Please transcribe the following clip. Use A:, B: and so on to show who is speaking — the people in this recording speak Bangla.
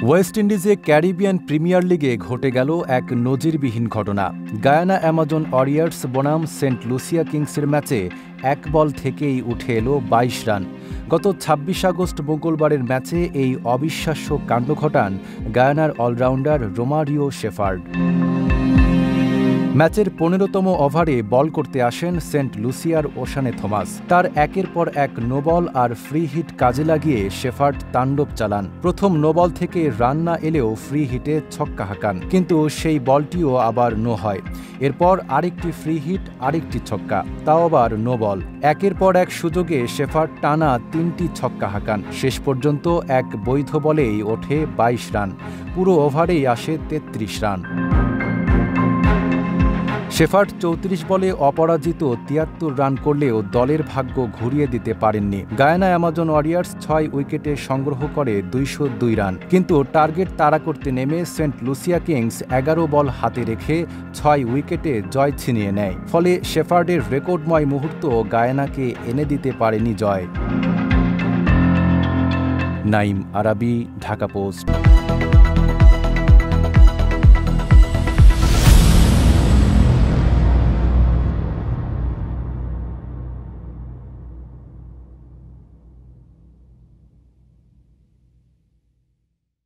A: ওয়েস্ট ইন্ডিজে ক্যারিবিয়ান প্রিমিয়ার লিগে ঘটে গেল এক নজিরবিহীন ঘটনা। গায়ানা অ্যামাজন ওয়ারিয়র্স বনাম সেন্ট লুসিয়া কিংসের ম্যাচে এক বল থেকেই উঠে এলো ২২ রান। গত ২৬ আগস্ট মঙ্গলবারের ম্যাচে এই অবিশ্বাস্য কাণ্ড ঘটান গায়ানার অলরাউন্ডার রোমারিও শেফার্ড। ম্যাচের ১৫তম ওভারে বল করতে আসেন সেন্ট লুসিয়ার ওশানে থমাস। তার একের পর এক নোবল আর ফ্রি হিট কাজে লাগিয়ে শেফার্ড তাণ্ডব চালান। প্রথম নোবল থেকে রান না এলেও ফ্রি হিটে ছক্কা হাঁকান, কিন্তু সেই বলটিও আবার নো হয়। এরপর আরেকটি ফ্রি হিট, আরেকটি ছক্কা, তাও আবার নো বল। একের পর এক সুযোগে শেফার্ড টানা ৩টি ছক্কা হাঁকান। শেষ পর্যন্ত এক বৈধ বলেই ওঠে ২২ রান। পুরো ওভারেই আসে ৩৩ রান। শেফার্ড ৩৪ বলে অপরাজিত ৭৩ রান করলেও দলের ভাগ্য ঘুরিয়ে দিতে পারেননি। গায়ানা অ্যামাজন ওয়ারিয়র্স ৬ উইকেটে সংগ্রহ করে ২০২ রান, কিন্তু টার্গেট তাড়া করতে নেমে সেন্ট লুসিয়া কিংস ১১ বল হাতে রেখে ৬ উইকেটে জয় ছিনিয়ে নেয়। ফলে শেফার্ডের রেকর্ডময় মুহূর্ত গায়ানাকে এনে দিতে পারেনি জয়। নাঈম আরাবী, ঢাকা পোস্ট।